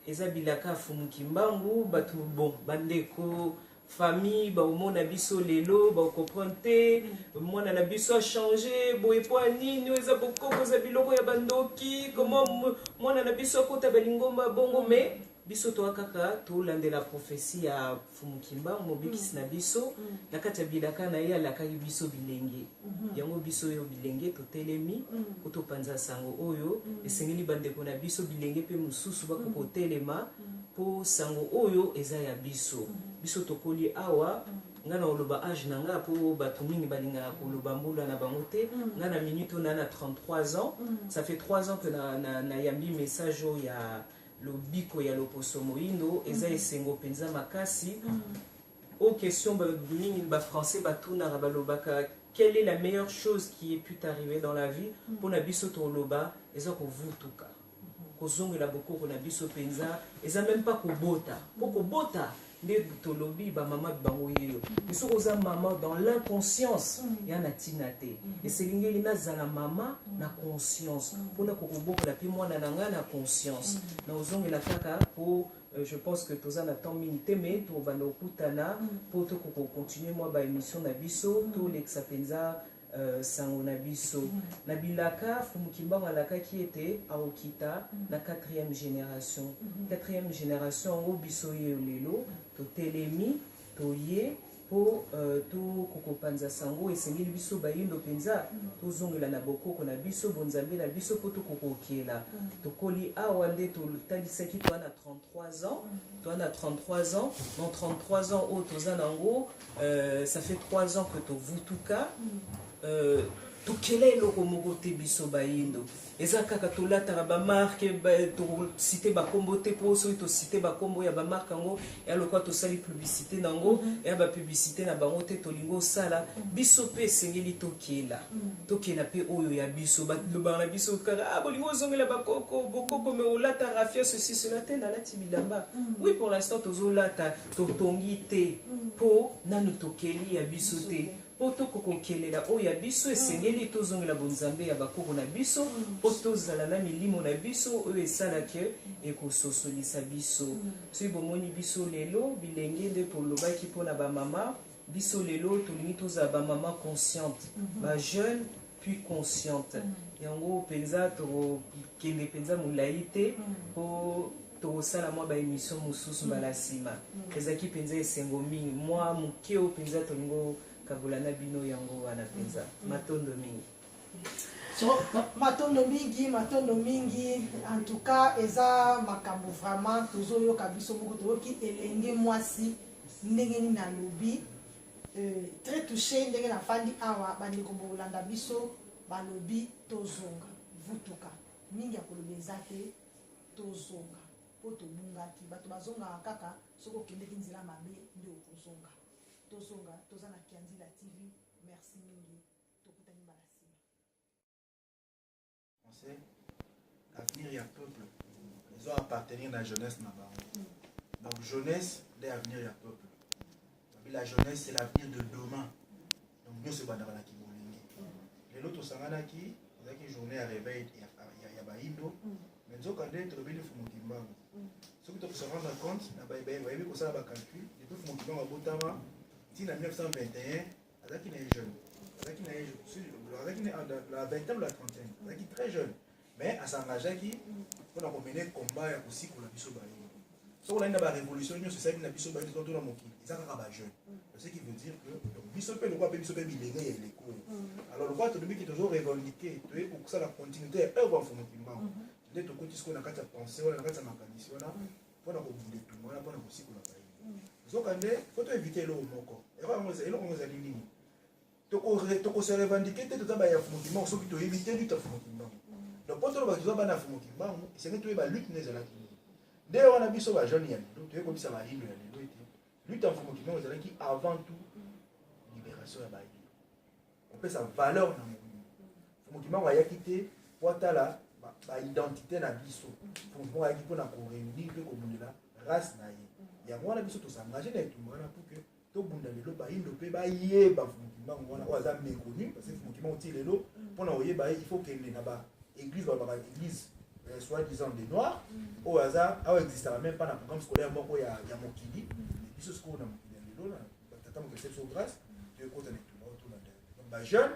Eza bilaka fumuki mbangu batu bon bandeko famille ba omona biso lelo ba comprendre mwana na biso a changer boye po nini eza bokoko za biloko ya bandoki comment mwana na biso kota balingomba bongo mais biso to kaka to landela prophétie ya fumuki mbangu mobikisi na biso na kati ya bilaka na ye alaka biso bilenge yango biso yo bilenge to telemi to panza sango oyo esengeli bandeko na biso bilenge pe mususu bako telema po sango oyo eza ya biso tokoli awa ngana oloba age na nga po batu mingi balinga koloba mbula na bango te ngana minute na 33 ans ça fait 3 ans que na yambi message ya lobiko ya loposo moindo eza esengo penza makasi aux questions mingi ba français batuna balobaka quelle est la meilleure chose qui ait pu t'arriver dans la vie pour na biso to loba eza ko vutuka kozongela bokoko na biso penza eza même pas kobota pokobota nde tolobi ba mama bango yeyo biso koza mama dans l'inconscience ya na tinate eselingeli nazala mama na conscience pona kokobokola pe mwana na nga na conscience na ozongela kaka po je pense que toza na temps minute mais to bana okutana po to continuer moi ba émission na biso to lexa penza sango na biso na bilaka fumukimba alaka ki ete aokita na 4e génération ngo biso ye lelo to telemi to ye po to kokopanza sango esengeli biso bayindo penza to zongela na bokoko na biso bonzambe na biso po to kokokela to koli awa nde to talisaki to na 33 ans dans 33 ans au toza nango ça fait 3 ans que to vutuka tokela eloko moko te biso bayindo eza kaka tolataka bamarke tocite bakombo te po soki tocite bakombo ya bamarke yango ya lokwa tosali publicité nango ya bapublicité na bango te tolingo osala biso mpe esengeli tokela mpe oyo ya biso balobaka na biso kaka bolingo ozongela bokoko me olata rafia ceci cela te nalati bilamba oui pour l'instant tozolata totongi te po nanu tokeli ya biso te poto kokokelela oyo ya biso esengeli tozongela bonzambe ya bakoko na biso po tozala na milimo na biso oyo esalaki ekososolisa biso soki bomoni biso lelo bilenge nde tolobaki mpona bamama biso lelo tolingi tozala bamama consciente bajeune puis consciente yango mpenza tokende mpenza molai te po tokosala mwa baémission mosusu mbala nsima ezalaki mpenza esengo mingi mwa moke oyo mpenza tolingo kabulana bino yango wana penza matondo mingi matondo mingi en tout cas eza makambo vraiment tozoyoka biso moko toyoki elenge mwasi ndenge nini nalobi très touché ndenge nafandi awa bandeko bolanda biso balobi tozonga vutuka mingi ya koloba eza te tozonga po tobungaki bato bazongaka kaka soki okendeki nzela mabe nde okozonga tozonga toza na Kianzila TV. Merci mingi tokutani mbala nsima. L'avenir ya peuple ils ont appartenir à la jeunesse na bango. Donc jeunesse c'est l'avenir ya peuple. La jeunesse c'est l'avenir de demain. Donc nous c'est bandaka na kibolingi. Lelo tosanganaki ezaki journée ya réveil ya baindo mais nzoka nde tolobeli Fumukimbangu. Soki tokose rendre compte na bayebi kosala bacalcul depuis Fumukimbangu abotama ntina 1921 azalaki na jeune azalaki na la vingtaine ou la trentaine azalaki très jeune mais asangageaki mpona komene combat ya kosikola biso bayebi soki olandi na barévolution nyonso esalaki na biso bayebi tona mokili eza kaka bajeune ce qui veut dire que biso mpe lokwa mpe biso mpe bilenge ya eleko alors lokwa tolobiki tozo revendiquer toye kokosala continuité ya œuvre ya Fumukimbangu nde tokoti sikoyo na kati ya pensée wana na kati ya makanisi wana mpona kobunda etumba wana mpona kosikola bayebi zoka nde fo toevite eloko moko eloko yango ezali nini tokose revendiquer te toza baya Fumukimbangu soki toevite lutte ya Fumukimbangu donc mpo tolobaki toza bana ya Fumukimbangu esenge toyeba lutte nde ezalaki nini nde wana biso bajeune ya lelo toyekobisa bayindo ya lelo ete lutte ya Fumukimbangu ezalaki avant tout libération ya bayindo opesa valeur na mokili Fumukimbangu ayaki te po atala baidentité na biso Fumukimbangu ayaki mpona koreunir mpe kobundela race na ye yango wana biso tosengage na etumba wana pour que tobunda lelo bayindo mpe bayeba Fumukimbangu wana oyo aza méconnu parce que Fumukimbangu ti lelo mpona oyeba ye il faut kende na baéglise balobaka église soi-disant des noirs oyo aza awa existaka même pas na programme scolaire moko ya mokili biso sikoyo na mokili ya lelo na batata mokili biso grâce toyekota na etumba oyo tolanda donc bajeune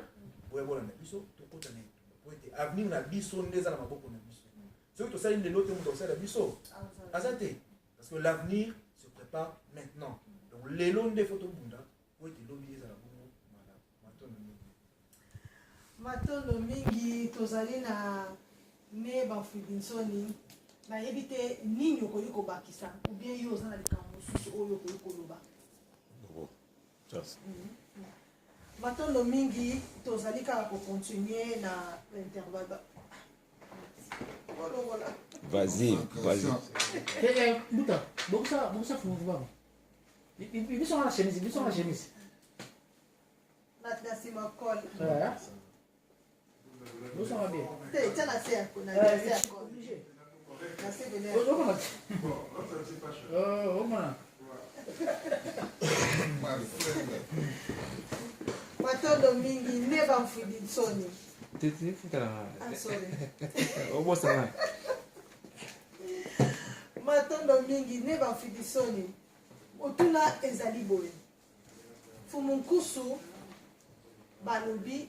boyebolanda biso tokota na etumba po ete avenir na biso nde eza na maboko na biso soki tosali lelo te moto akosala biso aza te parce que l'avenir se prépare maintenant donc lelo nde fo tobunda po ete lobi ezala bongo matondo mingi matondo mingi tozali na ne bafwidinsoni nayebi te nini okoki kobakisa ou bien yo oza na likambo mosusu oyo okoki koloba matondo mingi tozali kaka kocontinue na intervalle Vas-y. Buta, bokusa Fumukimbangu. Biso na chemise. Na sima kol. Bokusa na bien. Te tana se yako na se yako. Na se bene. Matondo mingi ne bamfwidinsoni. Matondo mingi ne bamfidisoni otuna ezali boye Fumukusu balobi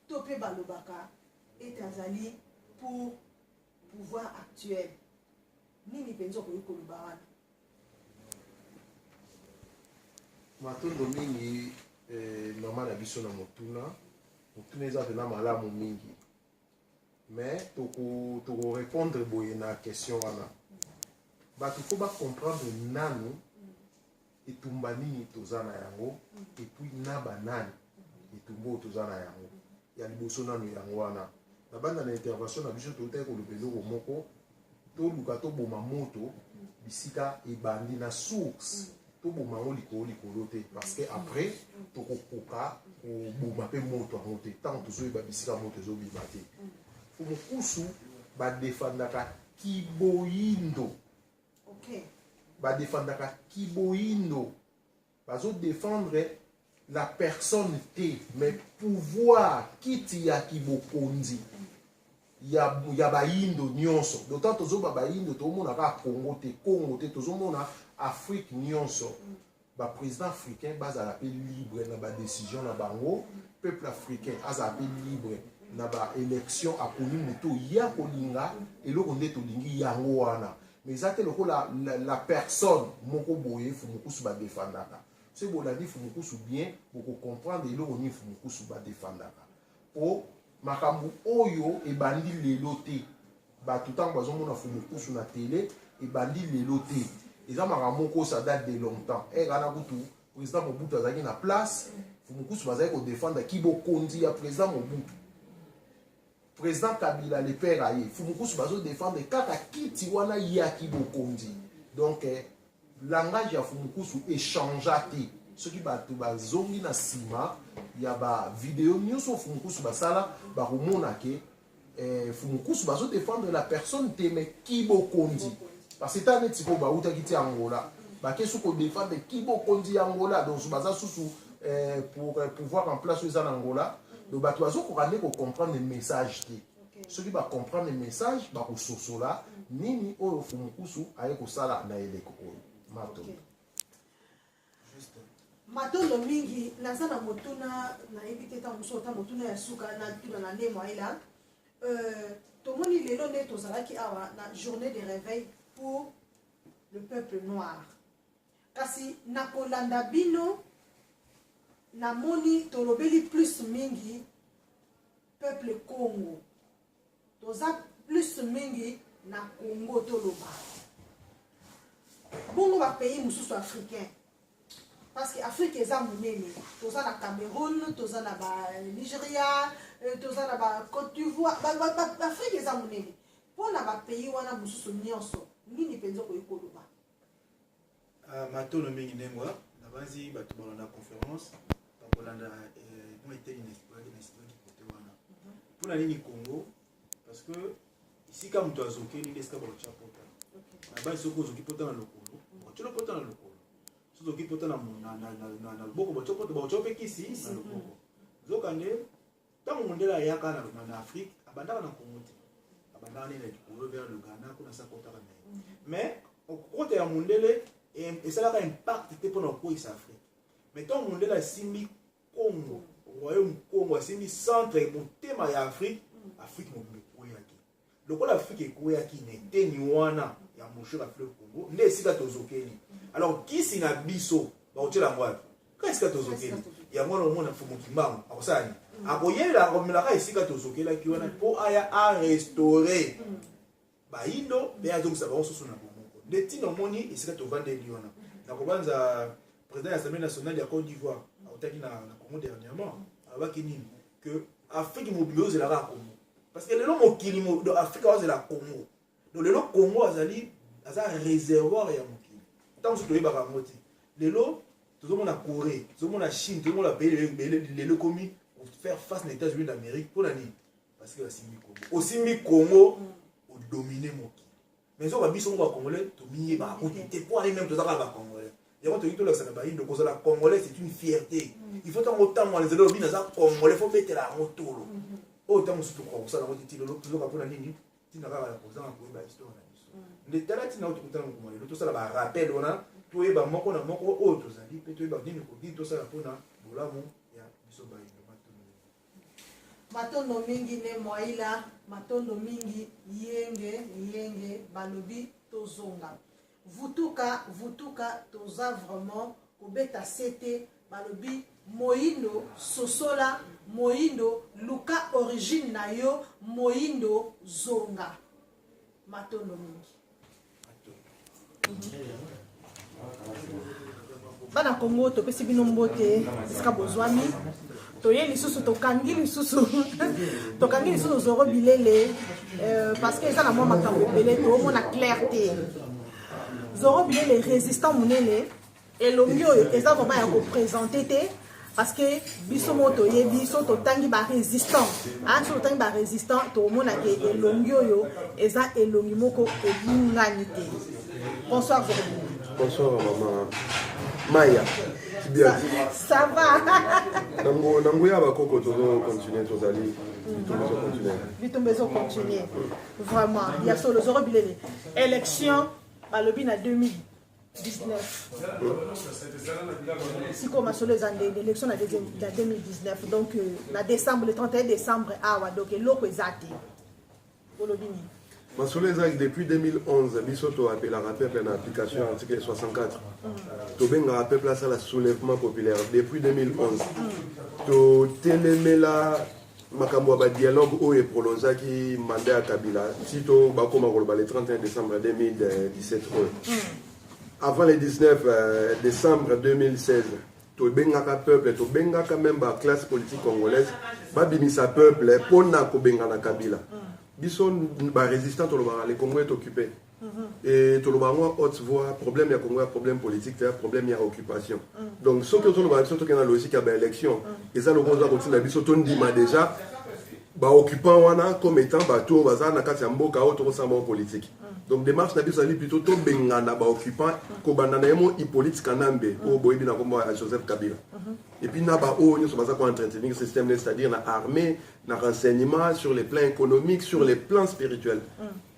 to pe balobaka ete azali pour pouvoir actuel nini penza okoki koloba wana matondo mingi mama na biso na motuna eza pena malamu mingi mais tokorépondre boye na question wana bato fo bacomprendre nanu etumba nini toza na yango epuis na banani etumba oyo toza na yango ya liboso nanu yango wana na banda na intervention na biso toutaki koloba eloko moko toluka toboma moto bisika ebandi na source toboma yango likolo te parce que après tokokoka koboma mpe moto yango te ntango tozoyeba bisika moto ezobima te Fumukusu badefandaka kiboyindo badefandaka kiboyindo bazodefendre la personne te mais pouvoir kiti ya kibokonzi ya bayindo nyonso d'autant tozoba bayindo tozomona kaka Congo te tozomona Afrique nyonso baprésident africain bazala mpe libre na badécision na bango peuple africain azala mpe libre na baélection akoni moto ya kolinga eloko nde tolingi yango wana mais eza te lokola la personne moko boye Fumukusu badefandaka soki bolandi Fumukusu bien bokocomprendre eloko nini Fumukusu badefandaka po makambo oyo ebandi lelo te bato ntango bazomona Fumukusu na tele ebandi lelo te eza makambo moko ça date de longtemps ekana kutu président Mobutu azalaki na place Fumukusu bazalaki kodefendre kibokonzi ya président Mobutu président Kabila le père aye fumukusu bazo défendre kaka kiti wana yaki bokonzi donc langage ya fumukusu échangeati ce qui bato bazongi na sima ya ba vidéo nyonso fumukusu basala ba rumona ke fumukusu bazo défendre la personne teme kibokonzi parce que tane tiko ba uta kiti Angola ba kesu ko défendre kibokonzi Angola donc baza susu pour pouvoir en place aux Angola donc bato bazo ko comprendre le message qui ceux qui va comprendre le message ba ko sosola nini o fumukusu aye ko sala na eleko mato matondo mingi naza na motuna nayebi te ntango mosusu ota motuna ya suka na tuna na nde mwa ila tomoni lelo nde tozalaki awa na journée de réveil pour le peuple noir kasi na kolanda bino namoni tolobeli plus mingi peuple Congo toza plus mingi na Congo toloba bongo ba pays mosusu africain parce que Afrique eza monene toza na Cameroun toza na ba Nigeria toza na ba Côte d'Ivoire Afrique eza monene mpona ba pays wana mosusu nyonso nini mpenza koyi koloba matolo mingi ndengwa na bazi bato balanda conférence bakolanda mo eteli na historique kote wana mpona nini Congo parce que ici ka moto azokeli nde esika bakotia pota na bazi soki ozoki pota na lokolo otiola pota na lokolo soki ozoki pota na loboko bakotia mpe kisi na loboko zokande ntango mondele ayaka na Afrique abandaka na Congo te abandaka nde na likolo vers le Ghana kuna sa kotaka na ye mais okota ya mondele esalaka impact te mpona kokweyisa Afrique mais ntango mondele asimbi Congo royaume Congo asimbi centre motema ya Afrique Afrique mobimba ekweyaki lokola Afrique ekweyaki na eteni wana ya mosher Afrique Congo nde esika tozokeli alors kisi na biso bakotiela yango wapi ka esika tozokeli yango wana omona Mokimbangu akosala nini akoyelela akomelaka esika tozokelaki wana mpo aya arestaurer bayindo mpe azongisa bango susu na bomoko nde ntina omoni esika tovandeli wana na kobanza président ya Assemblée nationale ya Côte d'Ivoire aotaki na Congo dernièrement alobaki nini que Afrique mobile ozelaka ya Congo parce que lelo mokili de Afrique ozela Congo donc lelo Congo aza réservoir ya mokili ntango mosusu toyebaka yango te lelo tozomona Corée tozomona Chine tozomona pays lelo komi faire face aux États-Unis d'Amérique pour l'année parce que Osimbi Congo Osimbi Congo au dominer mokili mais on va biso ngo congolais to mié ba ko te pour aller même to zaka ba congolais ya to yito la sana ba indo ko la congolais c'est une fierté il faut autant moi les lobby na za congolais faut mettre la motolo autant mo surtout ko ça la moti tilo to ka pona nini tina ka la ko za ko ba histoire na biso les talati na to kutana ko mo to ça ba rappel ona to e ba moko na moko o to za li pe to e ba nini ko di to ça la pona bolamu ya biso ba matondo mingi ne moila matondo mingi yenge balobi tozonga vutuka toza vraiment kobeta sete balobi moindo sosola moindo luka origine na yo moindo zonga matondo mingi bana Congo topesi bino mbote esika bozwami toye lisusu tokangi lisusu Zoro Bilele parce que ça na mwa makambo ebele toomona clarté Zoro Bilele résistant monene elongi oyo eza vraiment ya koprésente te parce que biso mo toyebi so totangi barésistant so totangi barésistant toomona ke elongi oyo eza elongi moko ebungani te. Bonsoir Zoro Bilele. Bonsoir maman Maya. Bien. Ça va. Nangoya ba koko tozo continuer tozali. Bitumbezo continuer. Vraiment, il y a sur le Zoro Bilele. Élection balobi na 2019. Si comme sur les années d'élection na 2019 donc na décembre le 31 décembre donc eloko ezati. Bolobini. Masolezak depuis 2011 bisoto appelle la rappel en application article 64. To benga rappel place à la soulèvement populaire depuis 2011. To telemela makambo ba dialogue o e prolongaki mandat à Kabila sito ba koma ko le 31 décembre 2017. Avant le 19 décembre 2016 tobengaka peuple tobengaka même ba classe politique congolaise babimisa peuple pona kobengana Kabila biso ba résistant tolobaka le Congo est occupé et tolobaka haute voix problème ya Congo problème politique problème ya occupation donc ce que tolobaka biso tokena logique ya ba élection eza lokoza kotina biso tondima déjà ba occupant wana comme étant bato baza na kati ya mboka o tokosamba politique donc démarche na biso ali plutôt to bengana ba occupant ko banana yemo Hippolyte Kanambe o boyebi na kombo ya Joseph Kabila et puis na ba o nyoso baza ko entretenir système c'est-à-dire na armée na renseignement sur les plans économiques sur les plans spirituels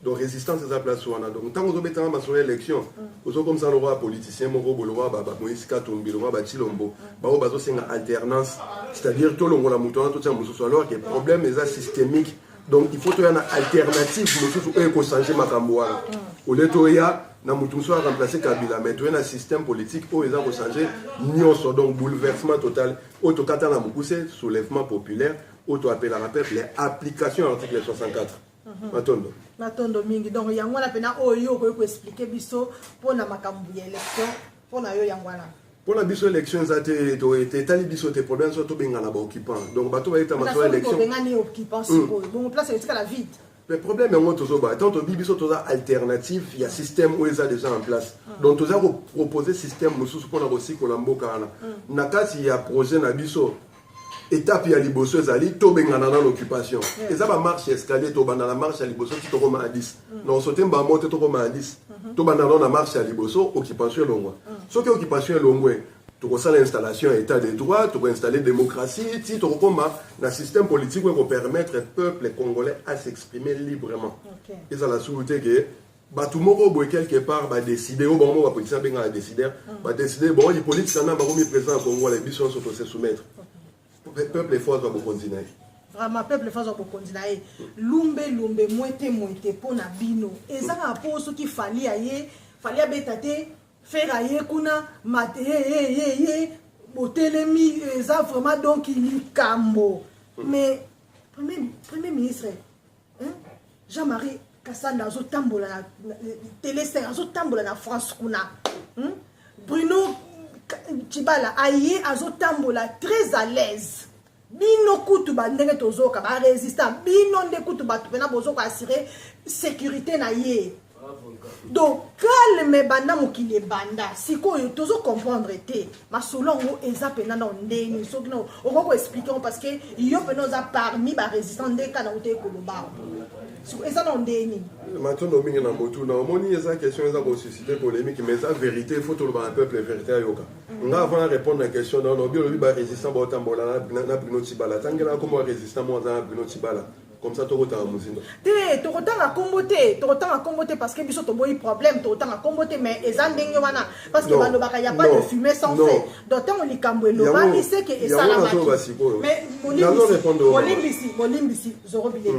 donc résistance eza place wana donc tant que obetanga maso élection ozo comme ça le roi politicien moko bolwa ba Moïse Katumbi le roi ba Chilombo ba o bazo senga alternance c'est-à-dire to longola muto na to tia mususu alors que problème eza systémique donc il faut to yana alternative mususu e ko changer makambo wana au lieu to ya na mutu mususu a remplacer Kabila mais to yana système politique o eza ko changer nyonso donc bouleversement total o to kata na mukuse soulèvement populaire o to appelle la peuple application article 64 matondo mingi donc yango wana pena oyo ko expliquer biso pona makambu ya élection pona yo yango wana pona biso élection za te to été tali biso te problème so to bengana ba occupant donc bato ba eta maso élection bengani occupant siko bon place est la vide le problème est ngo tozo ba tant to biso to za alternative il y a système où ils a déjà en place donc to za proposer système mususu pona ko sikola mboka wana na kati ya projet na biso étape ya liboso ezali to bengana na l'occupation eza ba marche escalier to banda la marche ya liboso ti to koma à 10 non sote mba mote to koma à 10 to banda na marche ya liboso occupation longwa soki occupation longwe to ko sala installation état de droit to ko installer démocratie ti to koma na système politique ko permettre peuple congolais à s'exprimer librement eza la souveraineté que batu moko boy quelque part ba décider au bon moment ba politicien benga décider ba décider bon les politiciens na ba komi président Congo les biso so to se soumettre peuple fort va continuer vraiment peuple fort va continuer lumbe moite pona bino ezanga poso ki fali abetate faire aye kuna mate botelemi eza vraiment donc likambo mais premier ministre Jean-Marie Kassanda azotambola na télé azotambola na France kuna Bruno Tshibala aye azotambola très à l'aise bino kutu bandenge tozoka ba résistant bino nde kutu batu pena bozoka assurer sécurité na ye donc calme banda mokili banda sikoyo tozo comprendre te masolongo eza pena na ndeni soki no okoko expliquer parce que yo pena za parmi ba résistant ndeka na uté koloba eza na ndeni matondo mingi na motu na omoni eza question eza ko susciter polémique mais eza vérité il faut to le peuple vérité ayoka nga avant répondre à la question dans no bio ba résistant ba tambola na Bruno Tshibala tangela comme résistant mo za Bruno Tshibala comme ça tokota muzindo te tokotanga kombote parce que biso to boyi problème tokotanga kombote mais eza ndenge wana parce que bano baka ya pas de fumée sans feu donc tant likambo eloba ni c'est que esa la mais molimbisi zoro bilé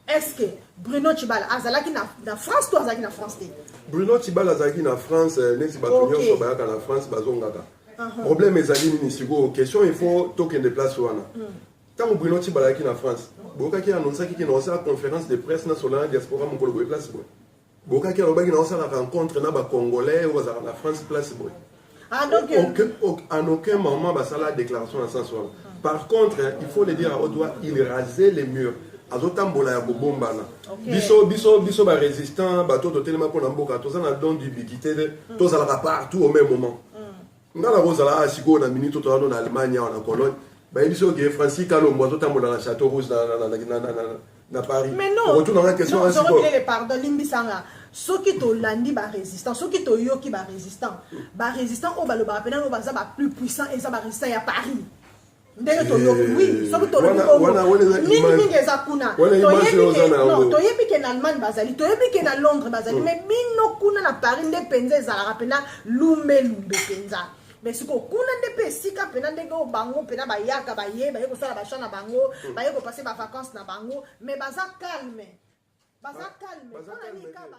est-ce que Bruno Tshibala azalaki na France to azalaki na France te Bruno Tshibala azalaki na France neti bato nyonso bayaka na France bazongaka problème ezali nini siko question il faut tokende place wana tant Bruno Tshibala azalaki na France bokaki annonçaki ki na osala conférence de presse na solana diaspora mokolo boye place boye bokaki alobaki na osala rencontre na bacongolais oyo bazalaka na France place boye en aucun moment basala déclaration na sens wana par contre il faut le dire à haute voix il rasait les murs azotambola ya bobombana biso ba résistant bato totelema mpona mboka toza na don d'ubiquité tozalaka partout au même moment ngala kozala sikoyo na minute tozala na Allemagne awa na Cologne bayebiso oke Francis Kalombo azotambola na Château Rouge na Paris mais non retourna question pardon limbisanga soki tolandi ba résistant soki toyoki ba résistant o balobaka pena no baza ba plus puissant eza ba résistant ya Paris ndenge toyoki oui soki tolobi mingi eza kuna toyebi ke na Allemagne bazali toyebi ke na Londres bazali mais bino kuna na Paris nde penza ezalaka pena lumbe penza mais siko kuna nde pe sika pena ndenge o bango pena bayaka baye kosala basha na bango baye kopasser ba vacances na bango mais baza calme mpona nika ba